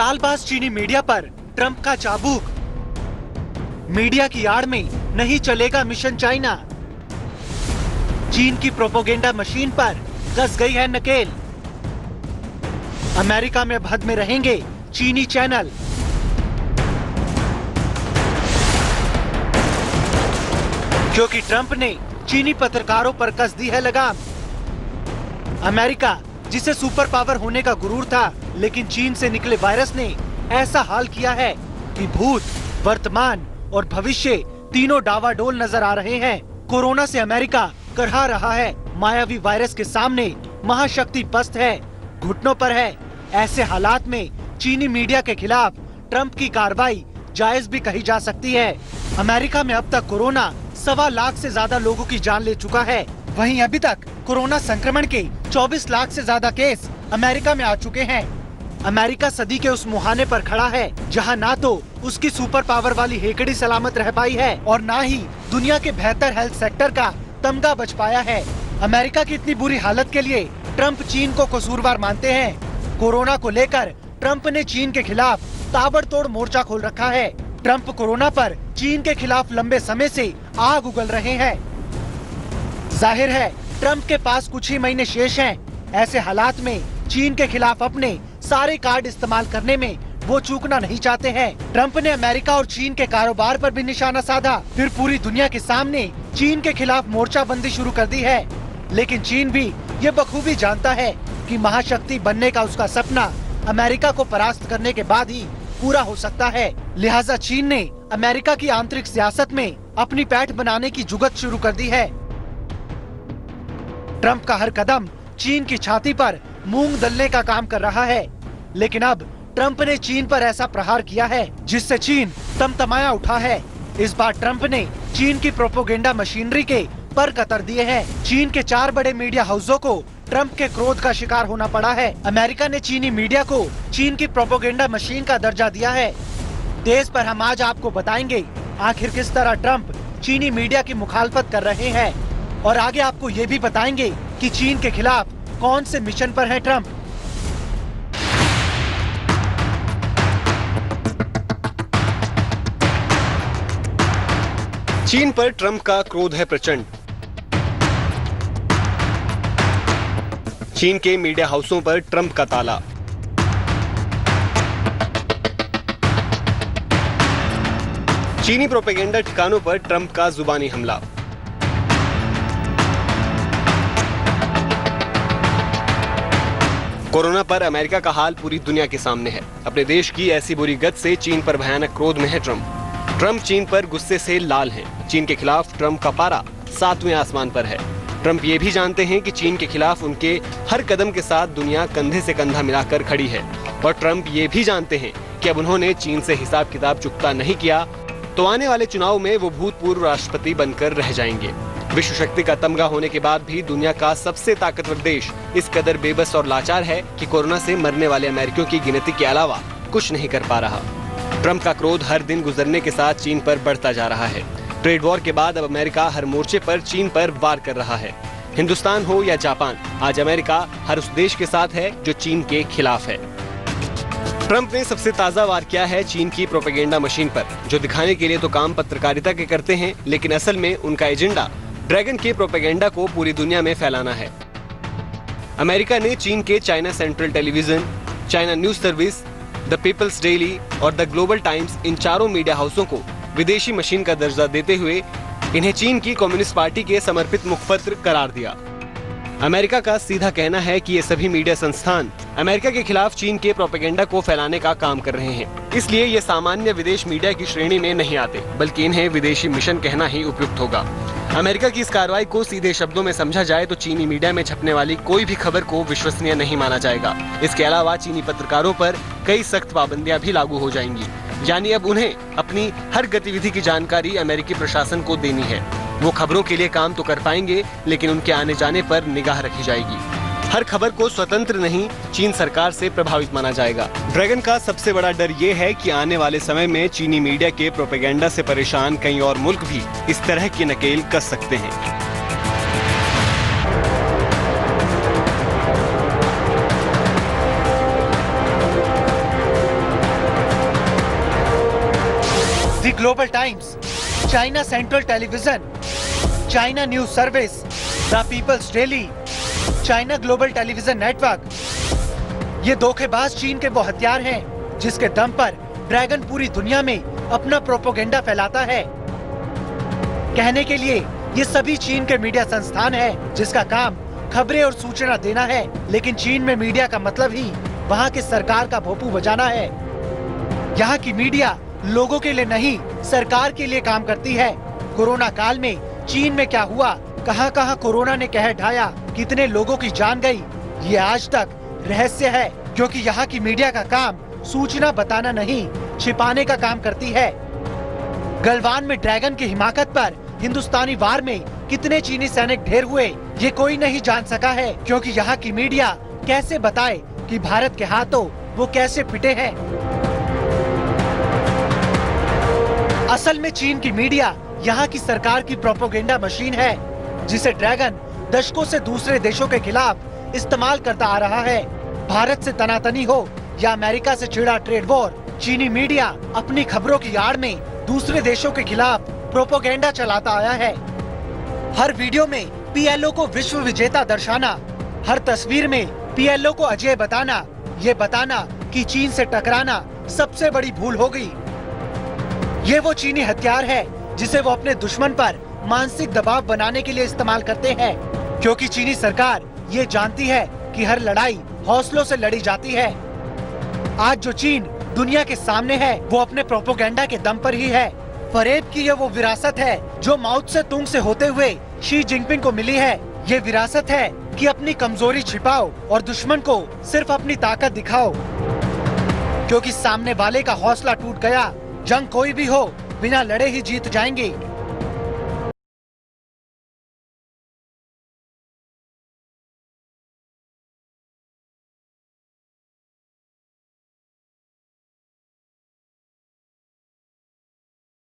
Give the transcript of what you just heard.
चालबाज चीनी मीडिया पर ट्रंप का चाबुक। मीडिया की आड़ में नहीं चलेगा मिशन चाइना। चीन की प्रोपेगेंडा मशीन पर कस गई है नकेल। अमेरिका में हद में रहेंगे चीनी चैनल। क्योंकि ट्रंप ने चीनी पत्रकारों पर कस दी है लगाम। अमेरिका जिसे सुपर पावर होने का गुरूर था, लेकिन चीन से निकले वायरस ने ऐसा हाल किया है कि भूत, वर्तमान और भविष्य तीनों डावाडोल नजर आ रहे हैं। कोरोना से अमेरिका करहा रहा है। मायावी वायरस के सामने महाशक्ति पस्त है, घुटनों पर है। ऐसे हालात में चीनी मीडिया के खिलाफ ट्रंप की कार्रवाई जायज भी कही जा सकती है। अमेरिका में अब तक कोरोना 1.25 लाख से ज्यादा लोगों की जान ले चुका है। वहीं अभी तक कोरोना संक्रमण के 24 लाख से ज्यादा केस अमेरिका में आ चुके हैं। अमेरिका सदी के उस मुहाने पर खड़ा है जहां ना तो उसकी सुपर पावर वाली हेकड़ी सलामत रह पाई है और ना ही दुनिया के बेहतर हेल्थ सेक्टर का तमगा बच पाया है। अमेरिका की इतनी बुरी हालत के लिए ट्रंप चीन को कसूरवार मानते हैं। कोरोना को लेकर ट्रंप ने चीन के खिलाफ ताबड़तोड़ मोर्चा खोल रखा है। ट्रंप कोरोना पर चीन के खिलाफ लंबे समय से आग उगल रहे हैं। जाहिर है ट्रंप के पास कुछ ही महीने शेष हैं। ऐसे हालात में चीन के खिलाफ अपने सारे कार्ड इस्तेमाल करने में वो चूकना नहीं चाहते हैं। ट्रंप ने अमेरिका और चीन के कारोबार पर भी निशाना साधा, फिर पूरी दुनिया के सामने चीन के खिलाफ मोर्चाबंदी शुरू कर दी है। लेकिन चीन भी ये बखूबी जानता है कि महाशक्ति बनने का उसका सपना अमेरिका को परास्त करने के बाद ही पूरा हो सकता है। लिहाजा चीन ने अमेरिका की आंतरिक सियासत में अपनी पैठ बनाने की जुगत शुरू कर दी है। ट्रंप का हर कदम चीन की छाती पर मूंग दलने का काम कर रहा है। लेकिन अब ट्रंप ने चीन पर ऐसा प्रहार किया है जिससे चीन तमतमाया उठा है। इस बार ट्रंप ने चीन की प्रोपेगेंडा मशीनरी के पर कतर दिए हैं। चीन के 4 बड़े मीडिया हाउसों को ट्रंप के क्रोध का शिकार होना पड़ा है। अमेरिका ने चीनी मीडिया को चीन की प्रोपेगेंडा मशीन का दर्जा दिया है। देश पर हम आज आपको बताएंगे आखिर किस तरह ट्रंप चीनी मीडिया की मुखालफत कर रहे हैं और आगे आपको ये भी बताएंगे कि चीन के खिलाफ कौन से मिशन पर है ट्रंप। चीन पर ट्रंप का क्रोध है प्रचंड। चीन के मीडिया हाउसों पर ट्रंप का ताला। चीनी प्रोपेगेंडा ठिकानों पर ट्रंप का जुबानी हमला। कोरोना पर अमेरिका का हाल पूरी दुनिया के सामने है। अपने देश की ऐसी बुरी गत से चीन पर भयानक क्रोध में है ट्रंप चीन पर गुस्से से लाल हैं। चीन के खिलाफ ट्रंप का पारा 7वें आसमान पर है। ट्रंप ये भी जानते हैं कि चीन के खिलाफ उनके हर कदम के साथ दुनिया कंधे से कंधा मिलाकर खड़ी है और ट्रंप ये भी जानते हैं कि अब उन्होंने चीन से हिसाब किताब चुकता नहीं किया तो आने वाले चुनाव में वो भूतपूर्व राष्ट्रपति बनकर रह जाएंगे। विश्व शक्ति का तमगा होने के बाद भी दुनिया का सबसे ताकतवर देश इस कदर बेबस और लाचार है कि कोरोना से मरने वाले अमेरिकियों की गिनती के अलावा कुछ नहीं कर पा रहा। ट्रंप का क्रोध हर दिन गुजरने के साथ चीन पर बढ़ता जा रहा है। ट्रेड वॉर के बाद अब अमेरिका हर मोर्चे पर चीन पर वार कर रहा है। हिंदुस्तान हो या जापान, आज अमेरिका हर उस देश के साथ है जो चीन के खिलाफ है। ट्रंप ने सबसे ताजा वार किया है चीन की प्रोपेगेंडा मशीन पर, जो दिखाने के लिए तो काम पत्रकारिता के करते हैं, लेकिन असल में उनका एजेंडा ड्रैगन के प्रोपेगेंडा को पूरी दुनिया में फैलाना है। अमेरिका ने चीन के China Central Television, China News Service, the People's Daily और द ग्लोबल टाइम्स, इन चारों मीडिया हाउसों को विदेशी मशीन का दर्जा देते हुए इन्हें चीन की कम्युनिस्ट पार्टी के समर्पित मुखपत्र करार दिया। अमेरिका का सीधा कहना है कि ये सभी मीडिया संस्थान अमेरिका के खिलाफ चीन के प्रोपेगेंडा को फैलाने का काम कर रहे हैं, इसलिए ये सामान्य विदेश मीडिया की श्रेणी में नहीं आते, बल्कि इन्हें विदेशी मिशन कहना ही उपयुक्त होगा। अमेरिका की इस कार्रवाई को सीधे शब्दों में समझा जाए तो चीनी मीडिया में छपने वाली कोई भी खबर को विश्वसनीय नहीं माना जाएगा। इसके अलावा चीनी पत्रकारों पर कई सख्त पाबंदियां भी लागू हो जाएंगी, यानी अब उन्हें अपनी हर गतिविधि की जानकारी अमेरिकी प्रशासन को देनी है। वो खबरों के लिए काम तो कर पाएंगे, लेकिन उनके आने जाने पर निगाह रखी जाएगी। हर खबर को स्वतंत्र नहीं, चीन सरकार से प्रभावित माना जाएगा। ड्रैगन का सबसे बड़ा डर ये है कि आने वाले समय में चीनी मीडिया के प्रोपेगेंडा से परेशान कई और मुल्क भी इस तरह की नकेल कस सकते हैं। Global Times, China Central Television, China News Service, the People's Daily, China Global Television Network. ये धोखेबाज चीन के वो हथियार हैं जिसके दम पर ड्रैगन पूरी दुनिया में अपना प्रोपेगेंडा फैलाता है। कहने के लिए ये सभी चीन के मीडिया संस्थान है जिसका काम खबरें और सूचना देना है, लेकिन चीन में मीडिया का मतलब ही वहाँ के सरकार का भोंपू बजाना है। यहाँ की मीडिया लोगों के लिए नहीं, सरकार के लिए काम करती है। कोरोना काल में चीन में क्या हुआ, कहां-कहां कोरोना ने कहर ढाया, कितने लोगों की जान गई, ये आज तक रहस्य है, क्योंकि यहाँ की मीडिया का काम सूचना बताना नहीं, छिपाने का काम करती है। गलवान में ड्रैगन की हिमाकत पर हिंदुस्तानी वार में कितने चीनी सैनिक ढेर हुए, ये कोई नहीं जान सका है, क्योंकि यहाँ की मीडिया कैसे बताए कि भारत के हाथों वो कैसे पिटे हैं। असल में चीन की मीडिया यहाँ की सरकार की प्रोपेगेंडा मशीन है, जिसे ड्रैगन दशकों से दूसरे देशों के खिलाफ इस्तेमाल करता आ रहा है। भारत से तनातनी हो या अमेरिका से छिड़ा ट्रेड वॉर, चीनी मीडिया अपनी खबरों की आड़ में दूसरे देशों के खिलाफ प्रोपेगेंडा चलाता आया है। हर वीडियो में पीएलओ को विश्व विजेता दर्शाना, हर तस्वीर में पीएलओ को अजय बताना, ये बताना कि चीन से टकराना सबसे बड़ी भूल होगी। ये वो चीनी हथियार है जिसे वो अपने दुश्मन पर मानसिक दबाव बनाने के लिए इस्तेमाल करते हैं, क्योंकि चीनी सरकार ये जानती है कि हर लड़ाई हौसलों से लड़ी जाती है। आज जो चीन दुनिया के सामने है वो अपने प्रोपेगेंडा के दम पर ही है। फरेब की ये वो विरासत है जो माओ त्से तुंग से होते हुए शी जिनपिंग को मिली है। ये विरासत है कि अपनी कमजोरी छिपाओ और दुश्मन को सिर्फ अपनी ताकत दिखाओ, क्योंकि सामने वाले का हौसला टूट गया, जंग कोई भी हो बिना लड़े ही जीत जाएंगे।